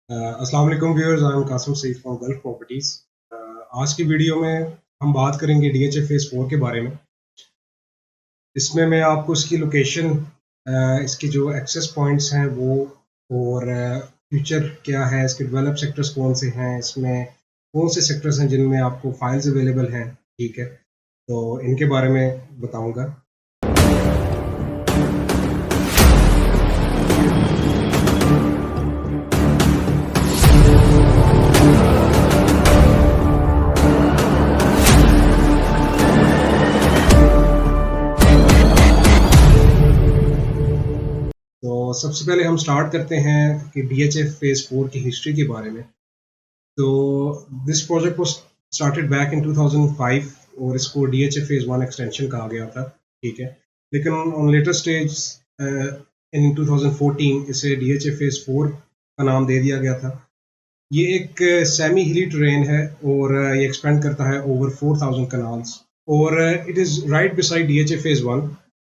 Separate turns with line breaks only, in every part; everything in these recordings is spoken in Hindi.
अस्सलाम वालेकुम viewers, I am Qasim Saeed from Gulf Properties. आज की वीडियो में हम बात करेंगे डीएचए फेज़ 4 के बारे में। इसमें मैं आपको इसकी लोकेशन, इसके जो एक्सेस पॉइंट्स हैं वो, और फ्यूचर क्या है, इसके डेवलप सेक्टर्स कौन से हैं, इसमें कौन से सेक्टर्स हैं जिनमें आपको फाइल्स अवेलेबल हैं, ठीक है, तो इनके बारे में बताऊंगा। तो सबसे पहले हम स्टार्ट करते हैं कि डीएचए फेज़ 4 की हिस्ट्री के बारे में। तो this project was started back in 2005 और इसको डीएचए फेज़ 1 एक्सटेंशन कहा गया था, ठीक है। लेकिन ऑन लेटर स्टेज इन 2014 इसे डीएचए फेज़ 4 का नाम दे दिया गया था। ये एक सेमी हिली टेरेन है और ये एक्सपेंड करता है ओवर 4000 कनाल्स, और it is right beside DHA phase 1,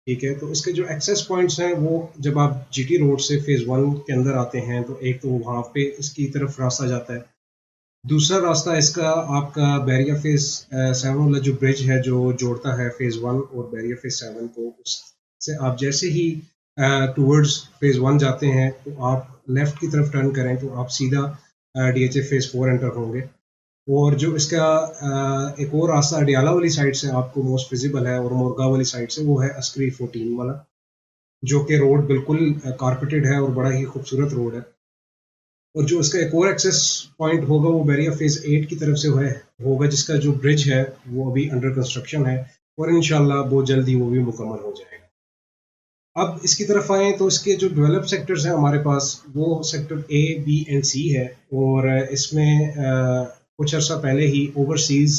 ठीक है। तो इसके जो एक्सेस पॉइंट्स हैं वो, जब आप जीटी रोड से फेज़ 1 के अंदर आते हैं तो एक तो वहाँ पे इसकी तरफ रास्ता जाता है। दूसरा रास्ता इसका आपका बैरिया फेज़ 7 वाला जो ब्रिज है जो जोड़ता है फेज़ 1 और बैरिया फेज़ 7 को, उससे आप जैसे ही टूवर्ड्स फेज़ 1 जाते हैं तो आप लेफ़्ट की तरफ टर्न करें तो आप सीधा डीएचए फेज़ 4 एंटर होंगे। और जो इसका एक और रास्ता अडियाला वाली साइड से आपको मोस्ट विजिबल है और मोरगा वाली साइड से, वो है अस्करी 14 वाला, जो कि रोड बिल्कुल कारपेटेड है और बड़ा ही खूबसूरत रोड है। और जो इसका एक और एक्सेस पॉइंट होगा वो बैरिया फेज़ 8 की तरफ से होगा, जिसका जो ब्रिज है वो अभी अंडर कंस्ट्रक्शन है और इंशाल्लाह बहुत जल्दी वो भी मुकम्मल हो जाएगा। अब इसकी तरफ आए तो इसके जो डेवलप सेक्टर्स हैं हमारे पास, वो सेक्टर ए, बी एंड सी है। और इसमें कुछ अर्सा पहले ही ओवरसीज़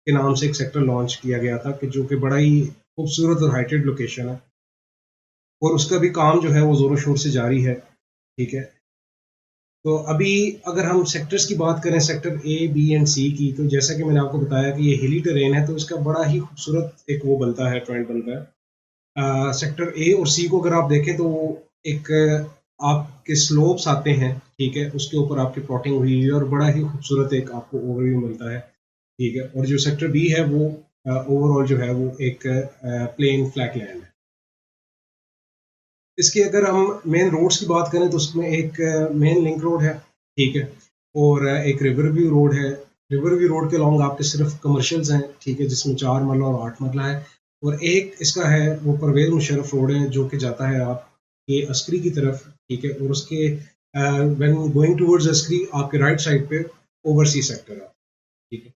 के नाम से एक सेक्टर लॉन्च किया गया था, कि जो कि बड़ा ही खूबसूरत और हाइटेड लोकेशन है, और उसका भी काम जो है वो ज़ोरों शोर से जारी है, ठीक है। तो अभी अगर हम सेक्टर्स की बात करें, सेक्टर ए, बी एंड सी की, तो जैसा कि मैंने आपको बताया कि ये हिली टेरेन है, तो इसका बड़ा ही खूबसूरत एक वो बनता है, पॉइंट बनता है। सेक्टर ए और सी को अगर आप देखें तो वो एक आपके स्लोप्स आते हैं, ठीक है, उसके ऊपर आपकी प्लॉटिंग हुई है और बड़ा ही खूबसूरत एक आपको ओवरव्यू मिलता है, ठीक है। और जो सेक्टर बी है वो ओवरऑल जो है वो एक प्लेन फ्लैट लैंड है। इसके अगर हम मेन रोड्स की बात करें तो उसमें एक मेन लिंक रोड है, ठीक है, और एक रिवर व्यू रोड है। रिवर व्यू रोड के लॉन्ग आपके सिर्फ कमर्शियल्स हैं, ठीक है, जिसमें 4 मरला और 8 मरला है। और एक इसका है वो परवेज़ मुशर्रफ रोड है, जो कि जाता है आप ये अस्करी की तरफ, ठीक है। और उसके व्हेन गोइंग टुवर्ड्स अस्करी, आपके राइट साइड पे ओवरसी सेक्टर है, ठीक है।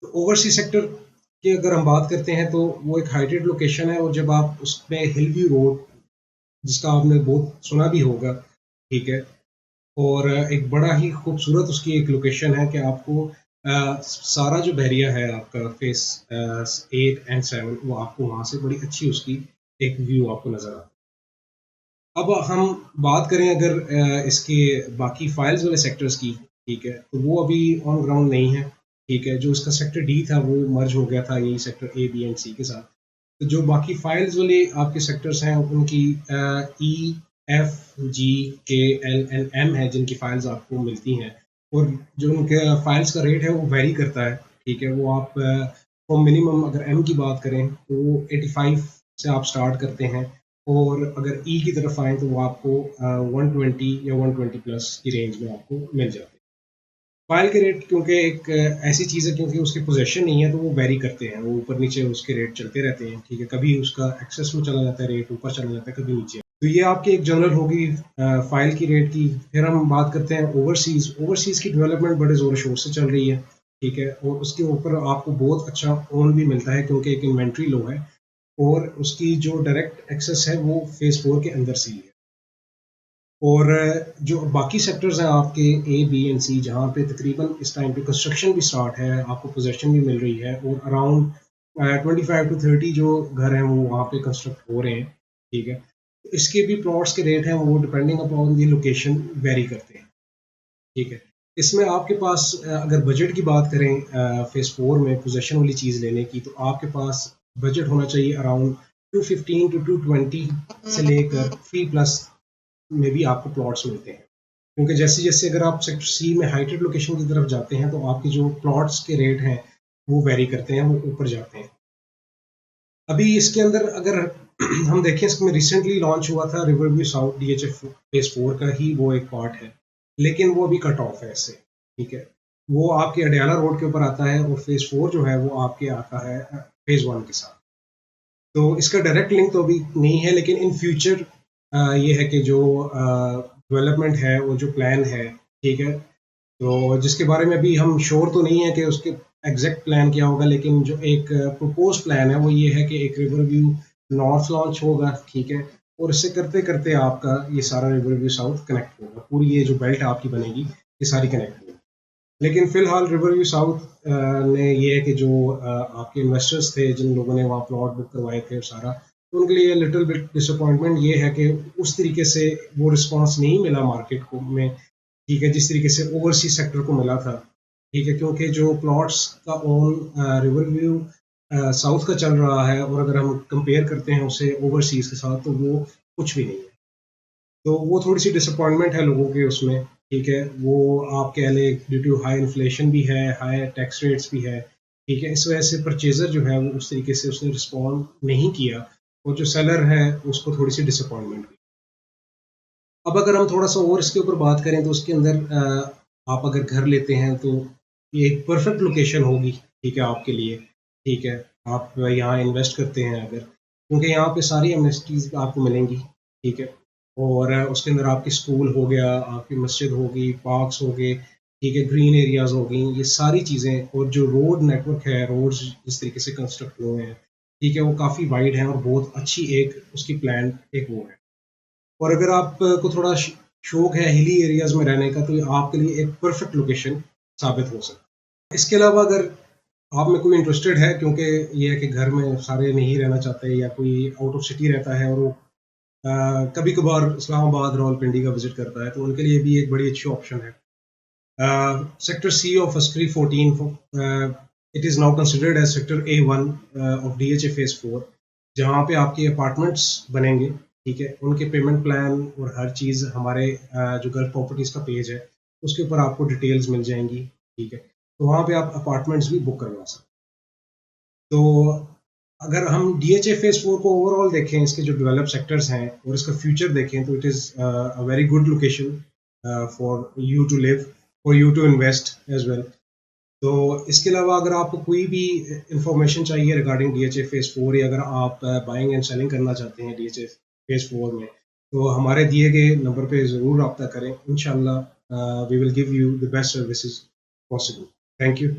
तो ओवरसी सेक्टर की अगर हम बात करते हैं तो वो एक हाइटेड लोकेशन है, और जब आप उसमें हिल व्यू रोड, जिसका आपने बहुत सुना भी होगा, ठीक है, और एक बड़ा ही खूबसूरत उसकी एक लोकेशन है कि आपको सारा जो बहरिया है आपका फेस 8 एंड 7, वो आपको वहाँ से बड़ी अच्छी उसकी एक व्यू आपको नज़र आता है। अब हम बात करें अगर इसके बाकी फाइल्स वाले सेक्टर्स की, ठीक है, तो वो अभी ऑन ग्राउंड नहीं है, ठीक है। जो इसका सेक्टर डी था वो मर्ज हो गया था यही सेक्टर ए, बी एंड सी के साथ। तो जो बाकी फाइल्स वाले आपके सेक्टर्स हैं उनकी ई, एफ, जी, के, एल एंड एम है, जिनकी फाइल्स आपको मिलती हैं। और जो उनके फाइल्स का रेट है वो वेरी करता है, ठीक है। वो आप फॉर मिनिमम अगर एम की बात करें तो वो 85 से आप स्टार्ट करते हैं, और अगर ई की तरफ आएँ तो वो आपको 120 या 120 प्लस की रेंज में आपको मिल जाते हैं। फाइल के रेट क्योंकि एक ऐसी चीज़ है, क्योंकि उसकी पोजेशन नहीं है तो वो वेरी करते हैं, वो ऊपर नीचे उसके रेट चलते रहते हैं, ठीक है। कभी उसका एक्सेस में चला जाता है रेट, ऊपर चला जाता है, कभी नीचे। तो ये आपकी एक जनरल होगी फाइल की रेट की। फिर हम बात करते हैं ओवरसीज़। ओवरसीज़ की डेवलपमेंट बड़े ज़ोर शोर से चल रही है, ठीक है, और उसके ऊपर आपको बहुत अच्छा ओन भी मिलता है, क्योंकि एक इन्वेंट्री लो है, और उसकी जो डायरेक्ट एक्सेस है वो फेज़ 4 के अंदर से ही है। और जो बाकी सेक्टर्स हैं आपके ए, बी एंड सी, जहाँ पे तकरीबन इस टाइम पे कंस्ट्रक्शन भी स्टार्ट है, आपको पोजेसन भी मिल रही है, और अराउंड 25 टू 30 जो घर हैं वो वहाँ पे कंस्ट्रक्ट हो रहे हैं, ठीक है। तो इसके भी प्लॉट्स के रेट हैं वो depending upon the location very करते हैं, ठीक है। इसमें आपके पास अगर बजट की बात करें फेज़ 4 में पोजेसन वाली चीज़ लेने की, तो आपके पास बजट होना चाहिए अराउंड 215 टू 220 से लेकर 3 प्लस में भी आपको प्लॉट्स मिलते हैं, क्योंकि जैसे जैसे अगर आप सेक्टर सी में हाइटेड लोकेशन की तरफ जाते हैं तो आपके जो प्लॉट्स के रेट हैं वो वेरी करते हैं, वो ऊपर जाते हैं। अभी इसके अंदर अगर हम देखें, इसमें रिसेंटली लॉन्च हुआ था रिवर व्यू साउथ डीएचएफ फेज 4 का ही वो एक पार्ट है, लेकिन वो अभी कट ऑफ है इससे, ठीक है। वो आपके अडयाला रोड के ऊपर आता है और फेज 4 जो है वो आपके आता है फेज 1 के साथ। तो इसका डायरेक्ट लिंक तो अभी नहीं है, लेकिन इन फ्यूचर ये है कि जो डेवलपमेंट है, वो जो प्लान है, ठीक है, तो जिसके बारे में अभी हम श्योर तो नहीं है कि उसके एग्जैक्ट प्लान क्या होगा, लेकिन जो एक प्रपोज प्लान है वो ये है कि एक रिवर व्यू नॉर्थ लॉन्च होगा, ठीक है, और इससे करते करते आपका ये सारा रिवर व्यू साउथ कनेक्ट होगा, पूरी ये जो बेल्ट आपकी बनेगी ये सारी कनेक्ट होगी। लेकिन फिलहाल रिवर व्यू साउथ ने ये है कि जो आपके इन्वेस्टर्स थे, जिन लोगों ने वहाँ प्लॉट बुक करवाए थे और सारा, तो उनके लिए लिटिल बिट डिसअपॉइंटमेंट ये है कि उस तरीके से वो रिस्पांस नहीं मिला मार्केट को में, ठीक है, जिस तरीके से ओवरसीज सेक्टर को मिला था, ठीक है, क्योंकि जो प्लॉट्स का ओन रिवर व्यू साउथ का चल रहा है, और अगर हम कंपेयर करते हैं उसे ओवरसीज के साथ, तो वो कुछ भी नहीं है। तो वो थोड़ी सी डिसअपॉइंटमेंट है लोगों के उसमें, ठीक है। वो आप कह लें ड्यू टू हाई इन्फ्लेशन भी है, हाई टैक्स रेट्स भी है, ठीक है, इस वजह से परचेजर जो है वो उस तरीके से उसने रिस्पॉन्ड नहीं किया, और जो सेलर है उसको थोड़ी सी डिसअपॉइंटमेंट हुई। अब अगर हम थोड़ा सा और इसके ऊपर बात करें तो उसके अंदर आप अगर घर लेते हैं तो ये एक परफेक्ट लोकेशन होगी, ठीक है, आपके लिए, ठीक है। आप यहाँ इन्वेस्ट करते हैं अगर, क्योंकि यहाँ पे सारी एमनेस्टीज आपको मिलेंगी, ठीक है, और उसके अंदर आपकी स्कूल हो गया, आपकी मस्जिद होगी, पार्क्स हो गए, ठीक है, ग्रीन एरियाज हो गई, ये सारी चीज़ें, और जो रोड नेटवर्क है, रोड्स जिस तरीके से कंस्ट्रक्ट हुए हैं, ठीक है, वो काफ़ी वाइड है और बहुत अच्छी एक उसकी प्लान एक वो है। और अगर आपको थोड़ा शौक है हिली एरियाज में रहने का, तो ये आपके लिए एक परफेक्ट लोकेशन साबित हो सकता है। इसके अलावा अगर आप में कोई इंटरेस्टेड है, क्योंकि ये है कि घर में सारे नहीं रहना चाहते, या कोई आउट ऑफ सिटी रहता है और वो कभी कभार इस्लामाबाद रावलपिंडी का विजिट करता है, तो उनके लिए भी एक बड़ी अच्छी ऑप्शन है। Sector C of Askari 14, it is now considered as sector A1 of DHA phase 4, जहाँ पे आपके अपार्टमेंट्स बनेंगे, ठीक है, उनके पेमेंट प्लान और हर चीज़ हमारे जो गल्फ प्रॉपर्टीज़ का पेज है उसके ऊपर आपको डिटेल्स मिल जाएंगी, ठीक है, तो वहाँ पे आप अपार्टमेंट्स भी बुक करवा सकते हैं। तो अगर हम DHA फेज 4 को ओवरऑल देखें, इसके जो डेवलप सेक्टर्स हैं और इसका फ्यूचर देखें, तो it is a very good location for you to live, for you to invest as well. तो इसके अलावा अगर आपको कोई भी इंफॉर्मेशन चाहिए रिगार्डिंग DHA फेज 4, या अगर आप बाइंग एंड सेलिंग करना चाहते हैं DHA फेज 4 में, तो हमारे दिए गए नंबर पे ज़रूर रब्ता करें। इंशाल्लाह we will give you the best services possible. Thank you.